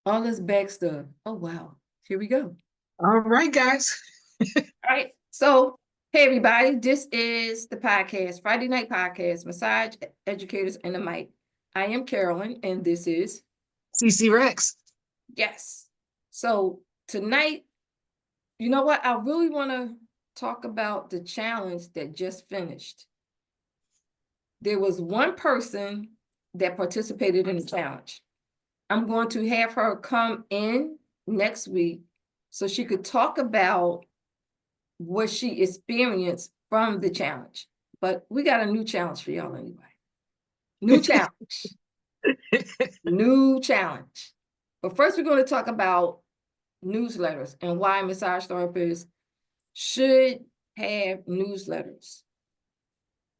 All this back stuff. Oh, wow. Here we go. All right, guys. All right. So, hey, everybody. This is the podcast, Friday Night Podcast, Massage Educators and the Mic. I am Carolyn, and this is, CC Rex. yes. So, tonight, you know what? I really want to talk about the challenge that just finished. There was one person that participated in the challenge. I'm going to have her come in next week so she could talk about what she experienced from the challenge. But we got a new challenge for y'all anyway. New challenge. New challenge. But first, we're going to talk about newsletters and why massage therapists should have newsletters.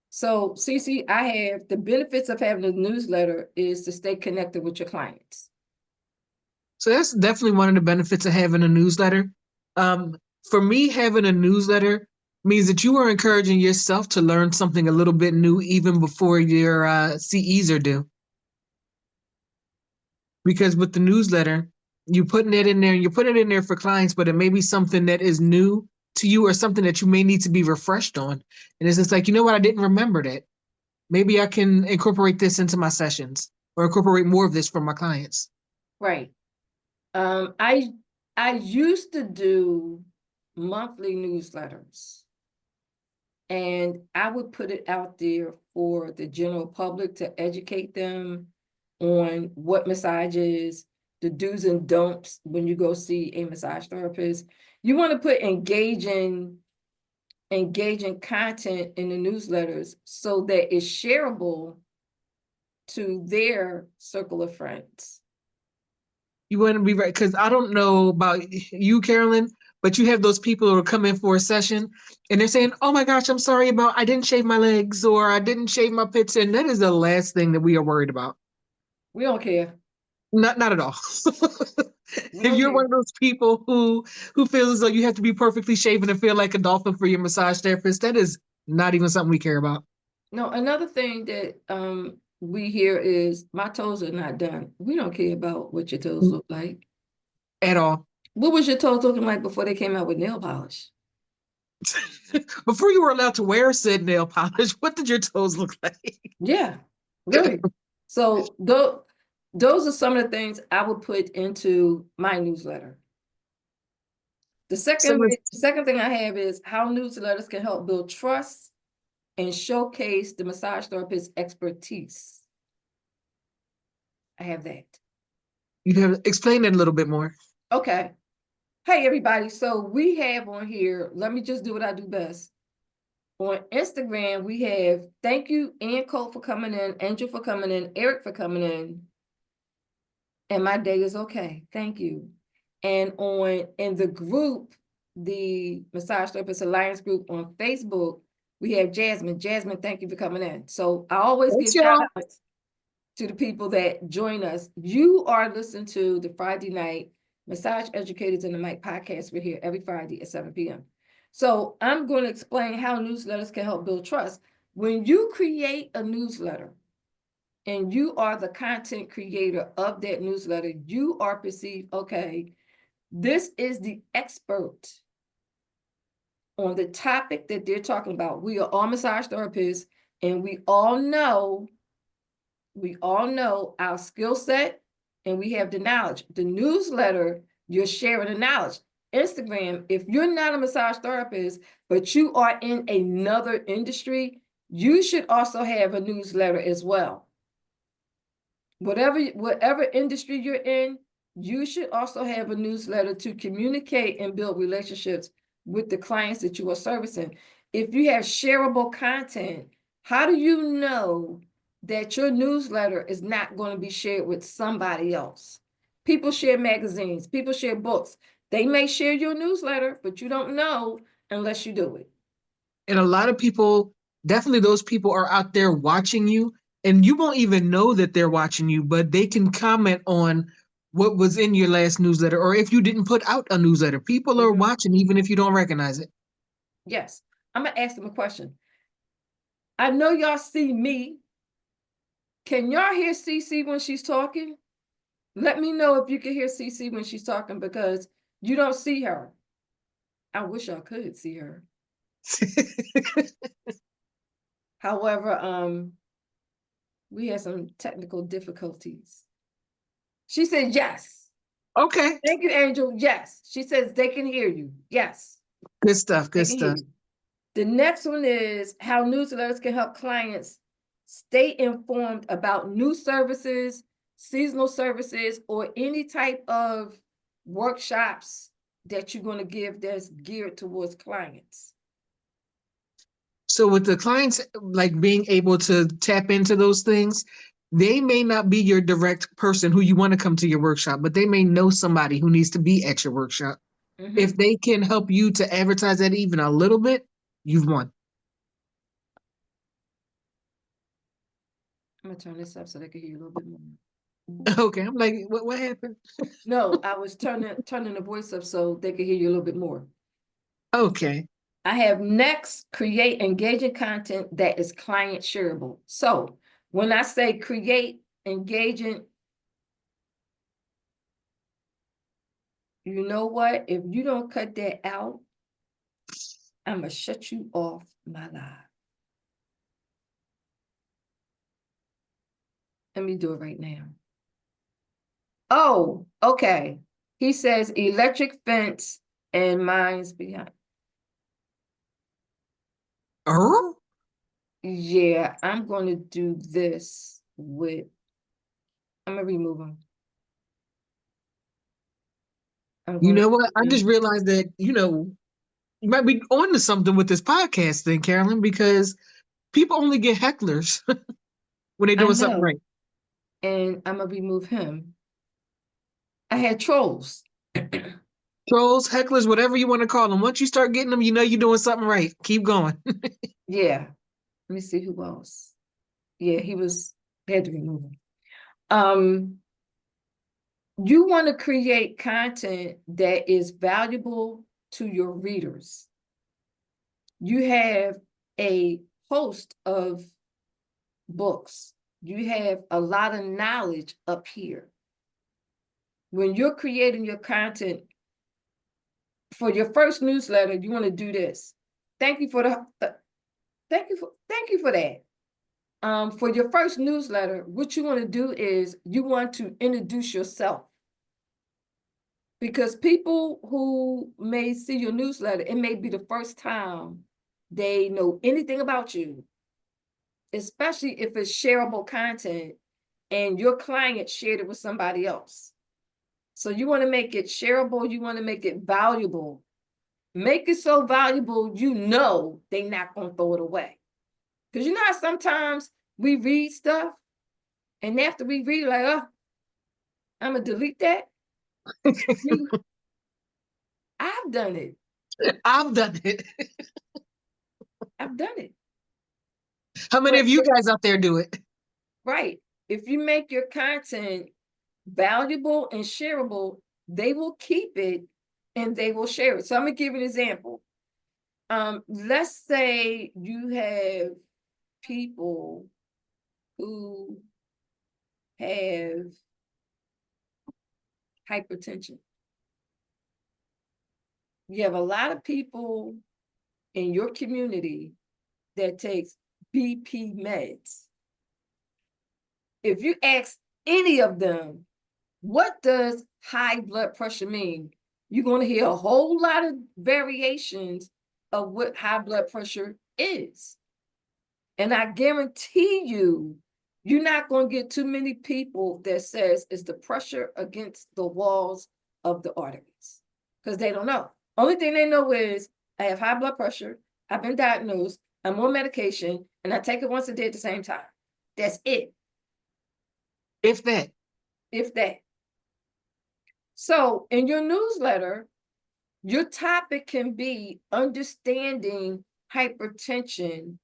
So, Cece, I have the benefits of having a newsletter is to stay connected with your clients. So that's definitely one of the benefits of having a newsletter. For me, having a newsletter means that you are encouraging yourself to learn something a little bit new even before your CEs are due. Because with the newsletter, you're putting it in there, you're putting it in there for clients, but it may be something that is new to you or something that you may need to be refreshed on. And it's just like, you know what, I didn't remember that. Maybe I can incorporate this into my sessions or incorporate more of this for my clients. Right. I used to do monthly newsletters, and I would put it out there for the general public to educate them on what massage is, the do's and don'ts when you go see a massage therapist. You want to put engaging content in the newsletters so that it's shareable to their circle of friends. You wouldn't be right because I don't know about you, Carolyn, but you have those people who come in for a session and they're saying, "Oh my gosh, I'm sorry about I didn't shave my legs or I didn't shave my pits," and that is the last thing that we are worried about. We don't care. Not at all. We If don't you're care. one of those people who feels as though you have to be perfectly shaven and feel like a dolphin for your massage therapist, that is not even something we care about No, another thing that we hear is my toes are not done. We don't care about what your toes look like. at all. What was your toes looking like before they came out with nail polish? Before you were allowed to wear said nail polish, what did your toes look like? Yeah, really. So those are some of the things I would put into my newsletter. So The second thing I have is how newsletters can help build trust and showcase the massage therapist's expertise. I have that. you have explain it a little bit more. Okay. Hey, everybody. So we have on here, let me just do what I do best. On Instagram, we have thank you, Ann Cole, for coming in, Angel for coming in, Eric for coming in. And my day is okay. Thank you. And in the group, the Massage Therapist Alliance group on Facebook, we have Jasmine. Jasmine, thank you for coming in. So I always Thanks, give shout y'all. outs to the people that join us. You are listening to the Friday night Massage Educators in the Mic podcast. We're here every Friday at 7 p.m. So I'm going to explain how newsletters can help build trust. When you create a newsletter and you are the content creator of that newsletter, you are perceived, okay, this is the expert on the topic that they're talking about. We are all massage therapists, and we all know our skill set, and we have the knowledge. The newsletter, you're sharing the knowledge. Instagram, if you're not a massage therapist, but you are in another industry, you should also have a newsletter as well. Whatever industry you're in, you should also have a newsletter to communicate and build relationships with the clients that you are servicing. If you have shareable content, how do you know that your newsletter is not going to be shared with somebody else? People share magazines, people share books. They may share your newsletter, but you don't know unless you do it. And a lot of people, definitely those people are out there watching you, and you won't even know that they're watching you, but they can comment on what was in your last newsletter, or if you didn't put out a newsletter. People are Mhm. watching, even if you don't recognize it. Yes. I'm going to ask them a question. I know y'all see me. Can y'all hear CC when she's talking? Let me know if you can hear CC when she's talking, because you don't see her. I wish I could see her. However, we had some technical difficulties. She said yes. Okay. Thank you, Angel. Yes. She says they can hear you. Yes. Good stuff. They Good can hear stuff. you. The next one is how newsletters can help clients stay informed about new services, seasonal services, or any type of workshops that you're going to give that's geared towards clients. So with the clients like being able to tap into those things, they may not be your direct person who you want to come to your workshop, but they may know somebody who needs to be at your workshop. If they can help you to advertise that even a little bit, you've won. I'm gonna turn this up so they can hear you a little bit more. Okay, I'm like, what happened? No, I was turning the voice up so they could hear you a little bit more. Okay. I have next, create engaging content that is client shareable. So when I say create engaging, you know what? If you don't cut that out, I'm gonna shut you off my live. Let me do it right now. Oh, okay. He says electric fence and mine's behind. Oh, Yeah, I'm going to do this with, I'm gonna remove them. you know what? I just realized that, you might be on to something with this podcast thing, Carolyn, because people only get hecklers when they're I doing something know, right. and I'm gonna remove him. I had trolls. Trolls, hecklers, whatever you want to call them. Once you start getting them, you know you're doing something right. Keep going. Yeah, let me see who else. Yeah, had to remove him. You want to create content that is valuable to your readers. You have a host of books. You have a lot of knowledge up here. When you're creating your content for your first newsletter, you want to do this. Thank you for thank you for that. For your first newsletter, what you want to do is you want to introduce yourself. Because people who may see your newsletter, it may be the first time they know anything about you, especially if it's shareable content and your client shared it with somebody else. So you want to make it shareable, you want to make it valuable. Make it so valuable, they're not going to throw it away. Because you know how sometimes we read stuff and after we read, like, oh, I'm going to delete that. I've done it. I've done it. I've done it. How many But of you guys out there do it? right. If you make your content valuable and shareable, they will keep it and they will share it. So I'm gonna give you an example. Let's say you have people who have hypertension. You have a lot of people in your community that takes BP meds. If you ask any of them, what does high blood pressure mean? You're going to hear a whole lot of variations of what high blood pressure is. And I guarantee you, you're not going to get too many people that says it's the pressure against the walls of the arteries, because they don't know. Only thing they know is I have high blood pressure, I've been diagnosed, I'm on medication, and I take it once a day at the same time. That's it. If that. If that. So in your newsletter, your topic can be understanding hypertension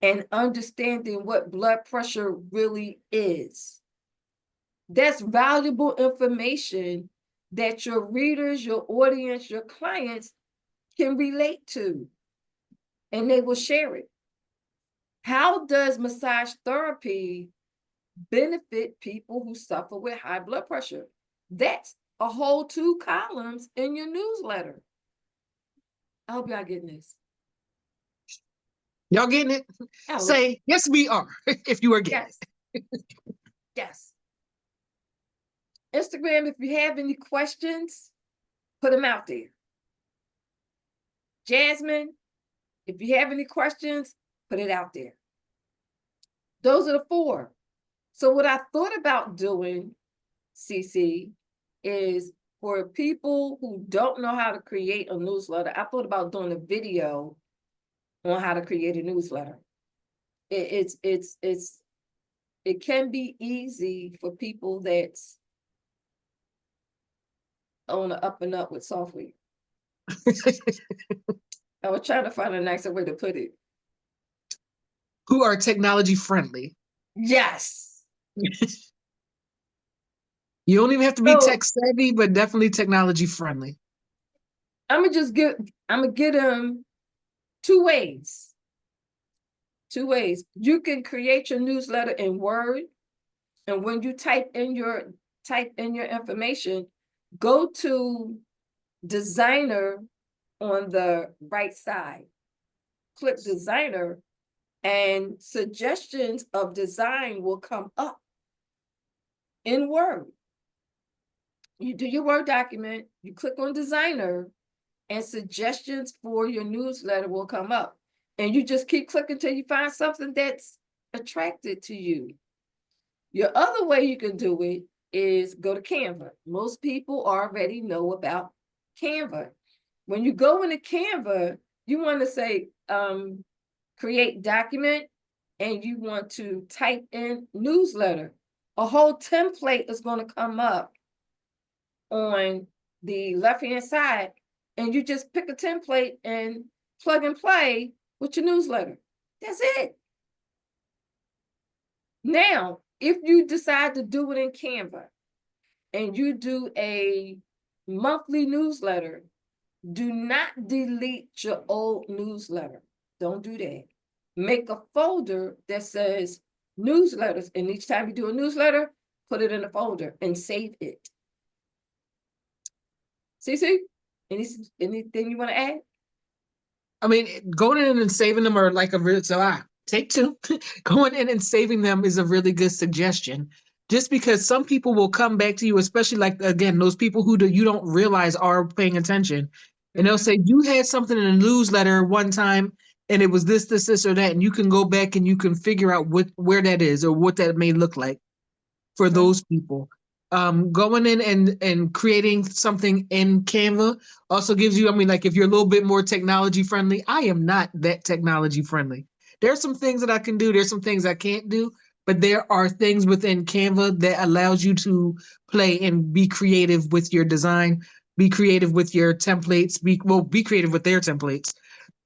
and understanding what blood pressure really is. That's valuable information that your readers, your audience, your clients can relate to, and they will share it. How does massage therapy benefit people who suffer with high blood pressure. That's a whole 2 columns in your newsletter. I hope y'all getting this. Y'all getting it? Say, yes, we are, if you are getting it. Yes. Instagram, if you have any questions, put them out there. Jasmine, if you have any questions, put it out there. Those are the 4. So what I thought about doing, CC, is for people who don't know how to create a newsletter, I thought about doing a video on how to create a newsletter. It can be easy for people that's on the up and up with software. I was trying to find a nicer way to put it. Who are technology friendly. Yes. You don't even have to be tech savvy, but definitely technology friendly. I'm gonna get them 2 ways. 2 ways. You can create your newsletter in Word, and when you type in your information, go to Designer on the right side. Click Designer, and suggestions of design will come up in Word. You do your Word document, you click on Designer, and suggestions for your newsletter will come up. And you just keep clicking till you find something that's attracted to you. Your other way you can do it is go to Canva. Most people already know about Canva. When you go into Canva, you want to say, create document, and you want to type in newsletter. A whole template is going to come up on the left-hand side, and you just pick a template and plug and play with your newsletter. That's it. Now, if you decide to do it in Canva and you do a monthly newsletter, do not delete your old newsletter. Don't do that. Make a folder that says newsletters, and each time you do a newsletter, put it in a folder and save it. CC, anything you want to add? I mean, going in and saving them are like take 2. Going in and saving them is a really good suggestion. Just because some people will come back to you, especially like, again, those people who you don't realize are paying attention. And they'll say, you had something in a newsletter one time and it was this, or that. And you can go back and you can figure out where that is or what that may look like for those people. Going in and creating something in Canva also gives you, I mean, like if you're a little bit more technology friendly, I am not that technology friendly. There's some things that I can do. There's some things I can't do, but there are things within Canva that allows you to play and be creative with your design, be creative with your templates, be creative with their templates,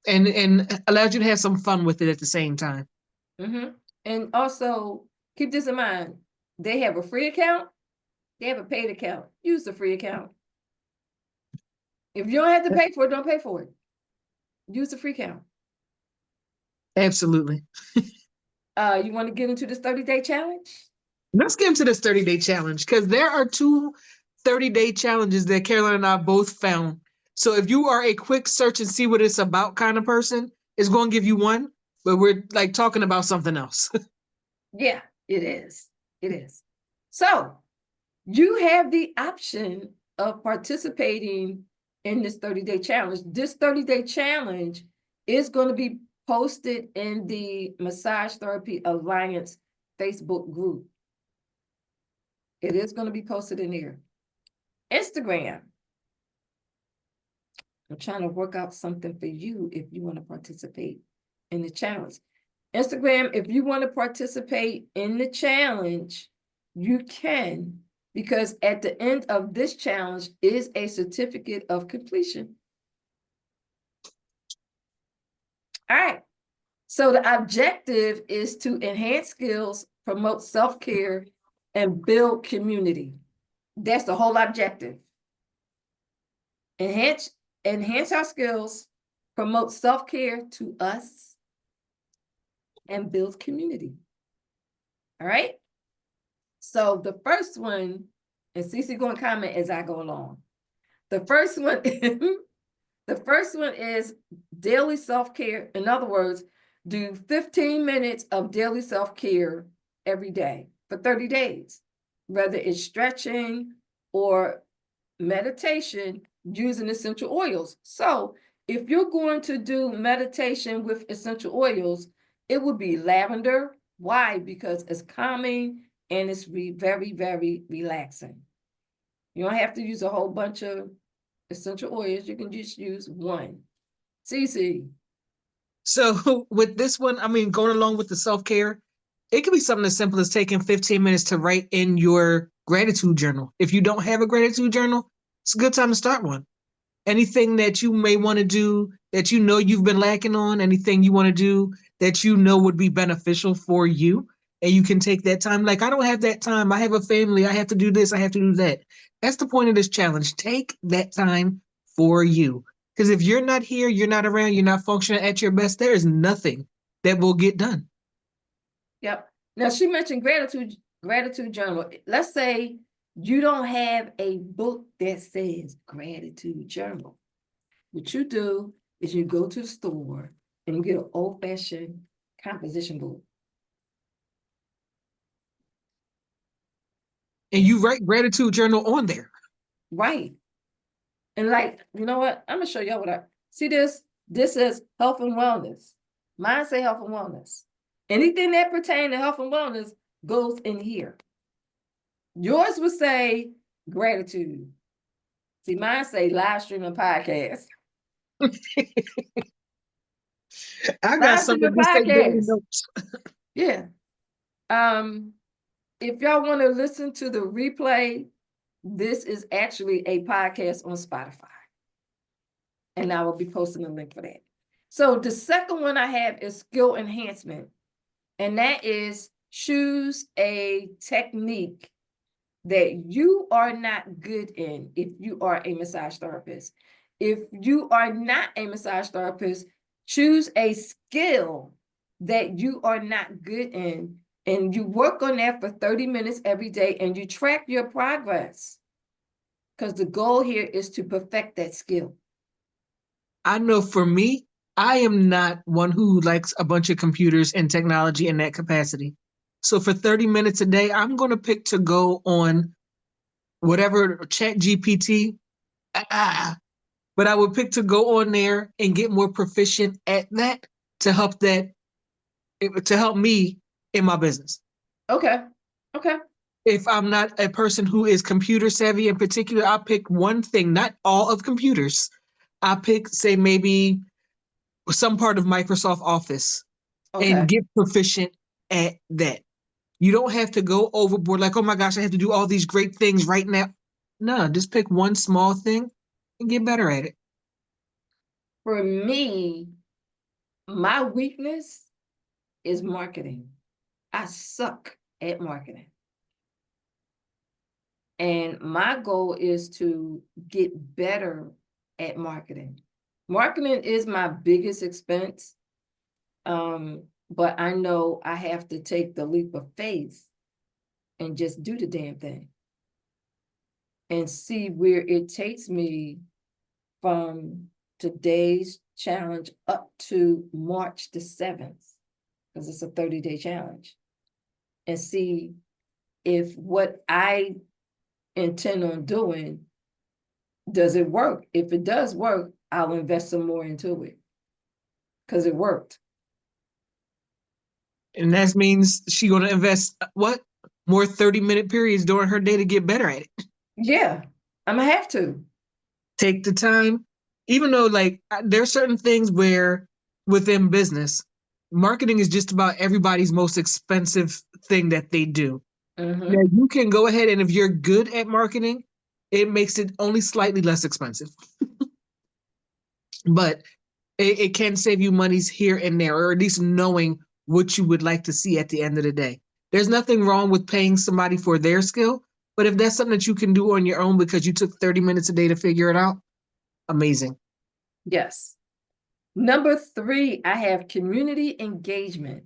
and allows you to have some fun with it at the same time. And also keep this in mind. They have a free account. They have a paid account. Use the free account. If you don't have to pay for it, don't pay for it. Use the free account. Absolutely. You want to get into this 30-day challenge? Let's get into this 30-day challenge because there are 2 30-day challenges that Caroline and I both found. So if you are a quick search and see what it's about kind of person, it's going to give you one, but we're like talking about something else. Yeah, it is. It is. So you have the option of participating in this 30-day challenge. This 30-day challenge is going to be posted in the Massage Therapy Alliance Facebook group. It is going to be posted in there. Instagram. I'm trying to work out something for you if you want to participate in the challenge. Instagram, if you want to participate in the challenge, you can, because at the end of this challenge is a certificate of completion. All right. So the objective is to enhance skills, promote self-care, and build community. That's the whole objective. Enhance our skills, promote self-care to us, and build community. All right. So the first one, and Cece going to comment as I go along. The first one, the first one is daily self-care. In other words, do 15 minutes of daily self-care every day for 30 days, whether it's stretching or meditation using essential oils. So if you're going to do meditation with essential oils, it would be lavender. Why? Because it's calming and it's very, very relaxing. You don't have to use a whole bunch of essential oils. You can just use one. Cece. So with this one, I mean, going along with the self-care, it could be something as simple as taking 15 minutes to write in your gratitude journal. If you don't have a gratitude journal, it's a good time to start one. Anything that you may want to do that you know you've been lacking on, anything you want to do that you know would be beneficial for you, and you can take that time. Like, I don't have that time. I have a family. I have to do this. I have to do that. That's the point of this challenge. Take that time for you. Because if you're not here, you're not around, you're not functioning at your best, there is nothing that will get done. Yep. Now she mentioned gratitude journal. Let's say you don't have a book that says gratitude journal. What you do is you go to the store and you get an old-fashioned composition book. And you write gratitude journal on there. Right. And like, you know what? I'm gonna show y'all what I see this. This is health and wellness. Mine say health and wellness. Anything that pertains to health and wellness goes in here. Yours would say gratitude. See, mine say live streaming podcast. I got Live something streaming to say daily podcast. notes. Yeah. If y'all want to listen to the replay, this is actually a podcast on Spotify. And I will be posting a link for that. So the second one I have is skill enhancement. And that is choose a technique that you are not good in if you are a massage therapist. If you are not a massage therapist, choose a skill that you are not good in, and you work on that for 30 minutes every day and you track your progress. Because the goal here is to perfect that skill. I know for me, I am not one who likes a bunch of computers and technology in that capacity. So for 30 minutes a day, I'm going to pick to go on whatever Chat GPT, but I would pick to go on there and get more proficient at that to help me in my business. Okay. Okay. If I'm not a person who is computer savvy in particular, I'll pick one thing, not all of computers. I pick, say, maybe some part of Microsoft Office Okay. and get proficient at that. You don't have to go overboard like, oh my gosh, I have to do all these great things right now. No, just pick one small thing and get better at it. For me, my weakness is marketing. I suck at marketing. And my goal is to get better at marketing. Marketing is my biggest expense. But I know I have to take the leap of faith and just do the damn thing and see where it takes me from today's challenge up to March the 7th, because it's a 30-day challenge, and see if what I intend on doing, does it work? If it does work, I'll invest some more into it because it worked. And that means she going to invest what? More 30-minute periods during her day to get better at it. Yeah, I'm gonna have to. Take the time, even though like there's certain things where within business, marketing is just about everybody's most expensive thing that they do. Mm-hmm. Now you can go ahead and if you're good at marketing, it makes it only slightly less expensive. But it can save you monies here and there, or at least knowing what you would like to see at the end of the day. There's nothing wrong with paying somebody for their skill, but if that's something that you can do on your own because you took 30 minutes a day to figure it out, amazing. Yes. Number 3, I have community engagement.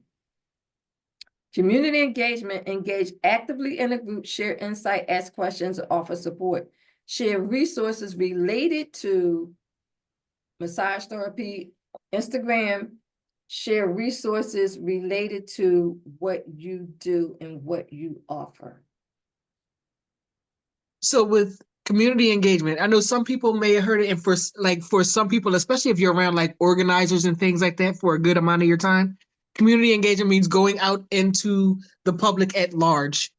Community engagement, engage actively in a group, share insight, ask questions, or offer support. Share resources related to massage therapy, Instagram. Share resources related to what you do and what you offer. So with community engagement, I know some people may have heard it, and for some people, especially if you're around like organizers and things like that for a good amount of your time, community engagement means going out into the public at large.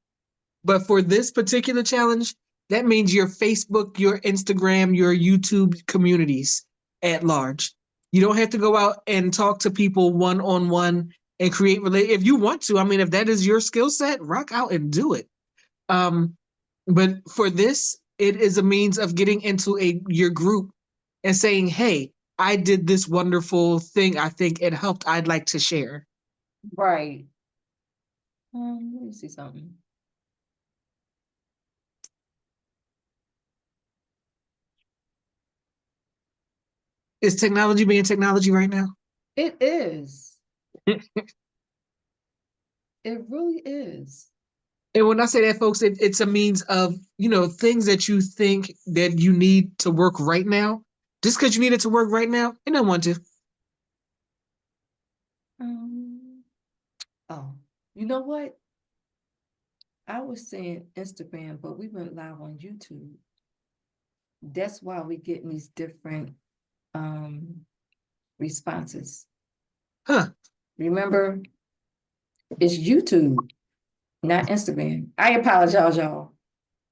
But for this particular challenge, that means your Facebook, your Instagram, your YouTube communities at large. You don't have to go out and talk to people one-on-one and create if you want to. I mean, if that is your skill set, rock out and do it. But for this, it is a means of getting into your group and saying, hey, I did this wonderful thing. I think it helped. I'd like to share. Right. Let me see something. Is technology being technology right now? It is. It really is. And when I say that, folks, it's a means of, things that you think that you need to work right now. Just because you need it to work right now, you don't want to. Oh, you know what? I was saying Instagram, but we went live on YouTube. That's why we're getting these different responses. Huh. Remember, it's YouTube, not Instagram. I apologize, y'all,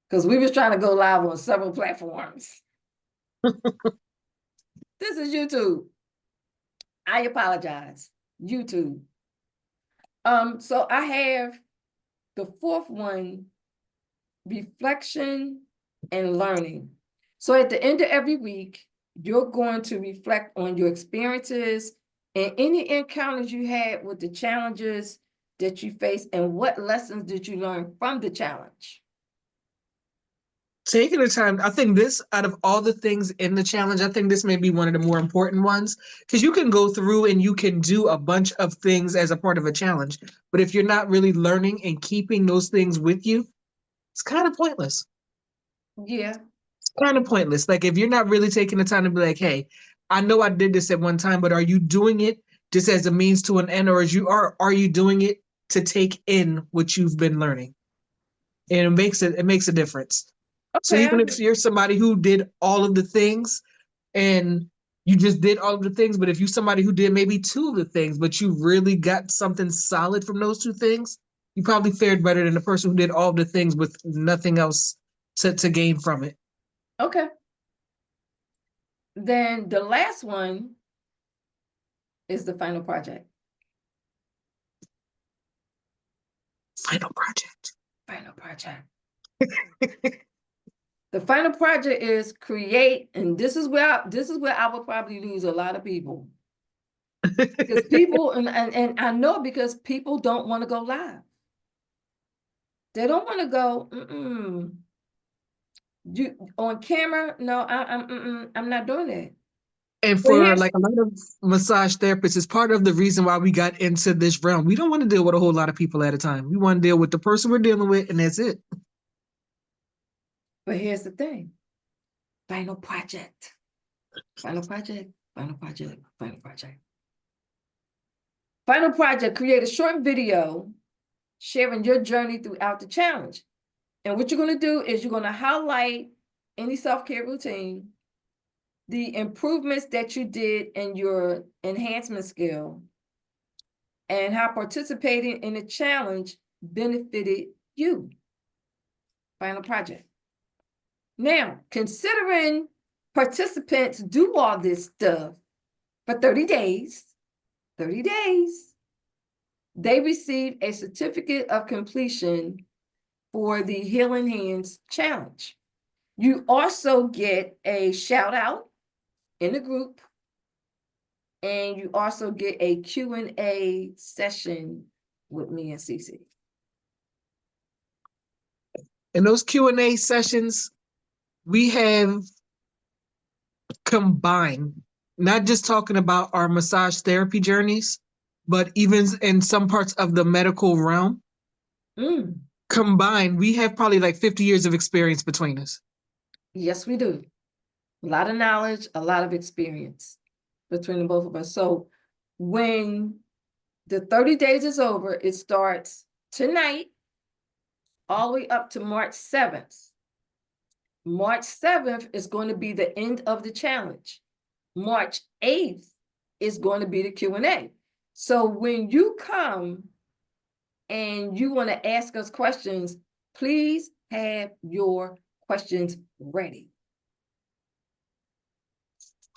because we was trying to go live on several platforms. This is YouTube. I apologize. YouTube. So I have the fourth one, reflection and learning. So at the end of every week, you're going to reflect on your experiences and any encounters you had with the challenges that you faced and what lessons did you learn from the challenge. Taking the time, I think this, out of all the things in the challenge, I think this may be one of the more important ones, because you can go through and you can do a bunch of things as a part of a challenge. But if you're not really learning and keeping those things with you, it's kind of pointless. Yeah. It's kind of pointless. Like if you're not really taking the time to be like, hey, I know I did this at one time, but are you doing it just as a means to an end, or are you doing it to take in what you've been learning? And it makes a difference. So Okay. even if you're somebody who did all of the things and you just did all of the things, but if you're somebody who did maybe two of the things, but you really got something solid from those two things, you probably fared better than the person who did all of the things with nothing else to gain from it. Okay. Then the last one is the final project. Final project. Final project. The final project is create, and this is where I will probably lose a lot of people. Because people, and I know because people don't want to go live. They don't want to go, you on camera. No, I'm not doing that. And But for here's like a lot of massage therapists, it's part of the reason why we got into this realm. We don't want to deal with a whole lot of people at a time. We want to deal with the person we're dealing with, and that's it. But here's the thing. Final project. Final project. Final project. Final project. Final project, create a short video sharing your journey throughout the challenge. And what you're going to do is you're going to highlight any self-care routine, the improvements that you did in your enhancement skill, and how participating in the challenge benefited you. Final project. Now, considering participants do all this stuff for 30 days, they receive a certificate of completion for the Healing Hands Challenge. You also get a shout out in the group, and you also get a Q&A session with me and Cece. In those Q&A sessions, we have combined, not just talking about our massage therapy journeys, but even in some parts of the medical realm, Mm, combined, we have probably like 50 years of experience between us. yes, we do. A lot of knowledge, a lot of experience between the both of us. So when the 30 days is over, it starts tonight all the way up to March 7th. March 7th is going to be the end of the challenge. March 8th is going to be the Q&A. So when you come and you want to ask us questions, please have your questions ready.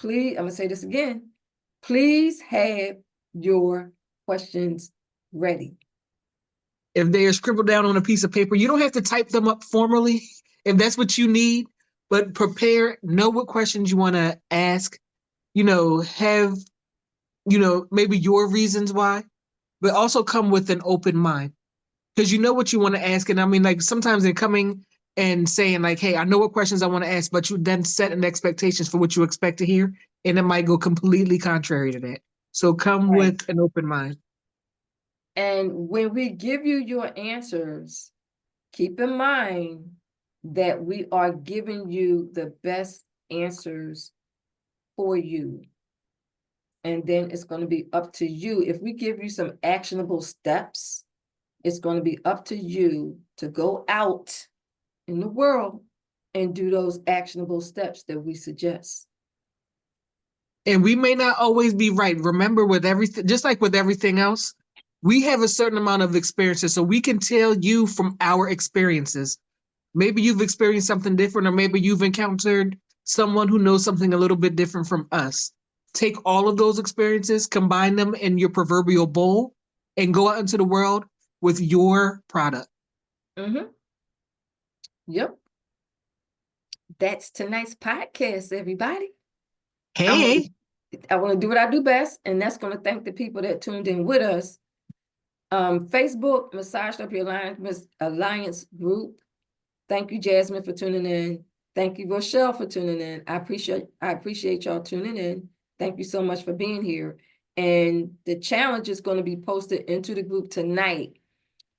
Please, I'm going to say this again. Please have your questions ready. If they are scribbled down on a piece of paper, you don't have to type them up formally if that's what you need, but prepare, know what questions you want to ask, have, maybe your reasons why, but also come with an open mind because you know what you want to ask. And I mean, like sometimes in coming and saying like, hey, I know what questions I want to ask, but you then set an expectations for what you expect to hear. And it might go completely contrary to that. So come Right. with an open mind. And when we give you your answers, keep in mind that we are giving you the best answers for you. And then it's going to be up to you. If we give you some actionable steps, it's going to be up to you to go out in the world and do those actionable steps that we suggest. And we may not always be right. Remember, with everything, just like with everything else, we have a certain amount of experiences. So we can tell you from our experiences. Maybe you've experienced something different, or maybe you've encountered someone who knows something a little bit different from us. Take all of those experiences, combine them in your proverbial bowl, and go out into the world with your product. Mm-hmm. Yep. That's tonight's podcast, everybody. Hey. I want to do what I do best, and that's going to thank the people that tuned in with us. Facebook, Massage Therapy Alliance Group. Thank you, Jasmine, for tuning in. Thank you, Rochelle, for tuning in. I appreciate y'all tuning in. Thank you so much for being here. And the challenge is going to be posted into the group tonight.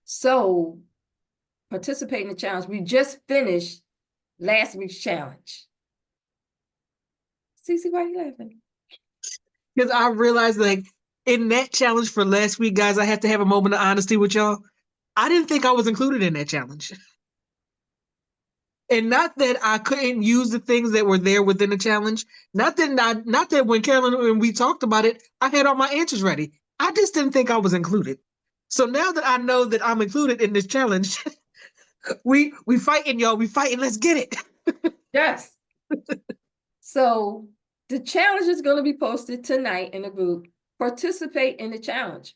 So participate in the challenge. We just finished last week's challenge. Cece, why are you laughing? Because I realized, like, in that challenge for last week, guys, I have to have a moment of honesty with y'all. I didn't think I was included in that challenge. And not that I couldn't use the things that were there within the challenge. Not that when Carolyn and we talked about it, I had all my answers ready. I just didn't think I was included. So now that I know that I'm included in this challenge, we fighting, y'all. We fighting. Let's get it. Yes. So the challenge is going to be posted tonight in the group. Participate in the challenge.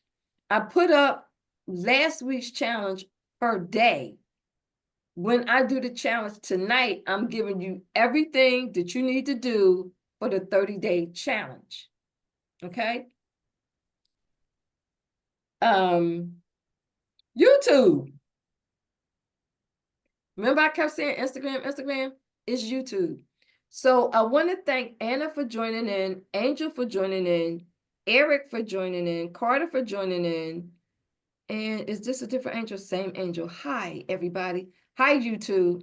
I put up last week's challenge per day. When I do the challenge tonight, I'm giving you everything that you need to do for the 30-day challenge. Okay? YouTube. Remember I kept saying Instagram? It's YouTube. So I want to thank Anna for joining in, Angel for joining in, Eric for joining in, Carter for joining in. And is this a different Angel? Same Angel. Hi, everybody. Hi, YouTube.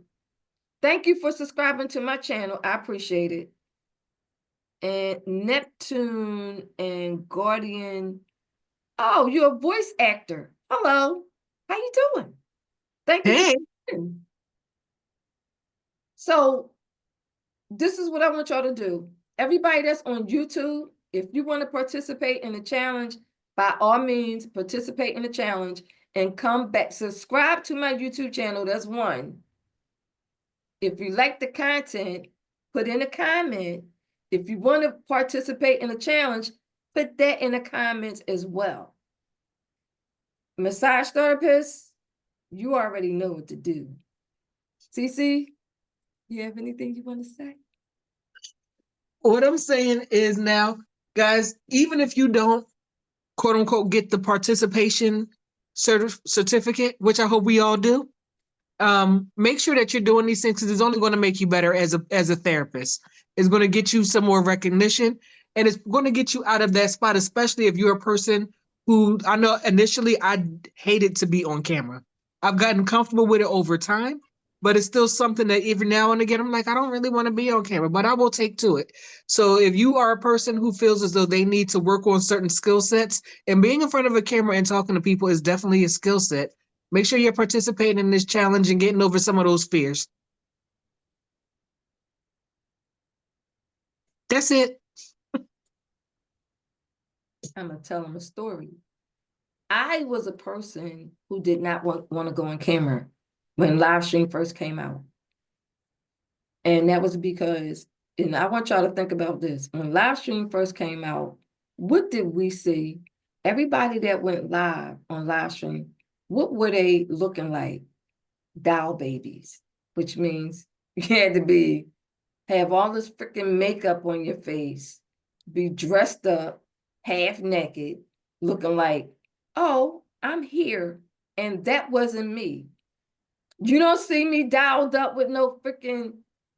Thank you for subscribing to my channel. I appreciate it. And Neptune and Guardian. Oh, you're a voice actor. Hello. How you doing? Thank you. Hey. So this is what I want y'all to do. Everybody that's on YouTube, if you want to participate in the challenge, by all means, participate in the challenge and come back. Subscribe to my YouTube channel. That's one. If you like the content, put in a comment. If you want to participate in the challenge, put that in the comments as well. Massage therapists, you already know what to do. Cece, you have anything you want to say? What I'm saying is now, guys, even if you don't, quote unquote, get the participation certificate, which I hope we all do, make sure that you're doing these things because it's only going to make you better as a therapist. It's going to get you some more recognition, and it's going to get you out of that spot, especially if you're a person who I know initially I hated to be on camera. I've gotten comfortable with it over time, but it's still something that every now and again I'm like, I don't really want to be on camera, but I will take to it. So if you are a person who feels as though they need to work on certain skill sets, and being in front of a camera and talking to people is definitely a skill set, make sure you're participating in this challenge and getting over some of those fears. That's it. I'm gonna tell them a story. I was a person who did not want to go on camera when live stream first came out. And that was because, and I want y'all to think about this. When live stream first came out, what did we see? Everybody that went live on live stream, what were they looking like? Doll babies, which means you had to have all this freaking makeup on your face, be dressed up, half naked, looking like, oh, I'm here. And that wasn't me. You don't see me dialed up with no freaking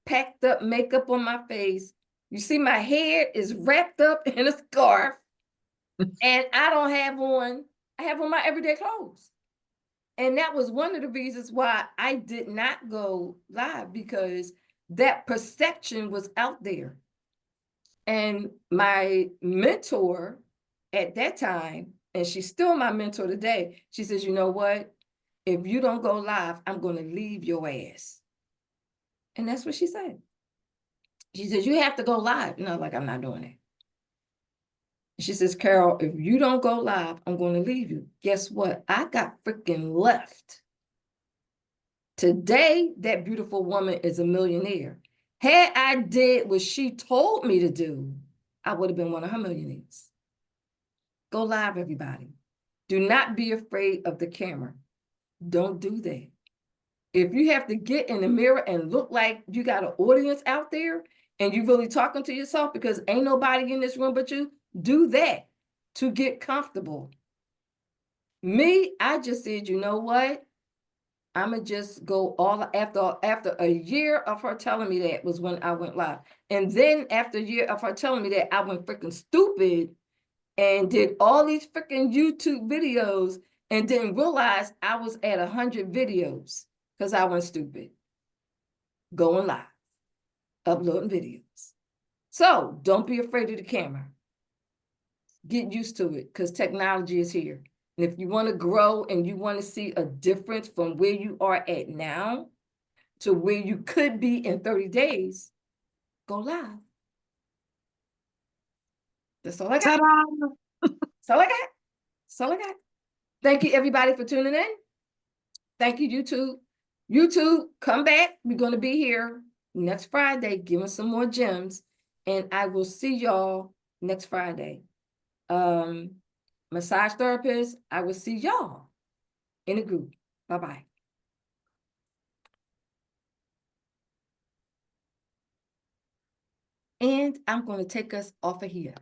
packed up makeup on my face. You see my hair is wrapped up in a scarf and I have on my everyday clothes. And that was one of the reasons why I did not go live, because that perception was out there. And my mentor at that time, and she's still my mentor today, she says, you know what? If you don't go live, I'm going to leave your ass. And that's what she said. She says, you have to go live. And I was like, I'm not doing it. She says, Carol, if you don't go live, I'm going to leave you. Guess what? I got freaking left. Today, that beautiful woman is a millionaire. Had I did what she told me to do, I would have been one of her millionaires. Go live, everybody. Do not be afraid of the camera. Don't do that. If you have to get in the mirror and look like you got an audience out there and you really talking to yourself because ain't nobody in this room but you, do that to get comfortable. Me, I just said, you know what? I'm going to just go all after a year of her telling me that was when I went live. And then after a year of her telling me that, I went freaking stupid and did all these freaking YouTube videos and didn't realize I was at 100 videos because I went stupid. Going live, uploading videos. So don't be afraid of the camera. Get used to it because technology is here. And if you want to grow and you want to see a difference from where you are at now to where you could be in 30 days, go live. That's all I got. Ta-da! That's all I got. That's all I got. Thank you, everybody, for tuning in. Thank you, YouTube. YouTube, come back. We're going to be here next Friday, giving some more gems. And I will see y'all next Friday. Massage therapist, I will see y'all in a group. Bye-bye. And I'm going to take us off of here.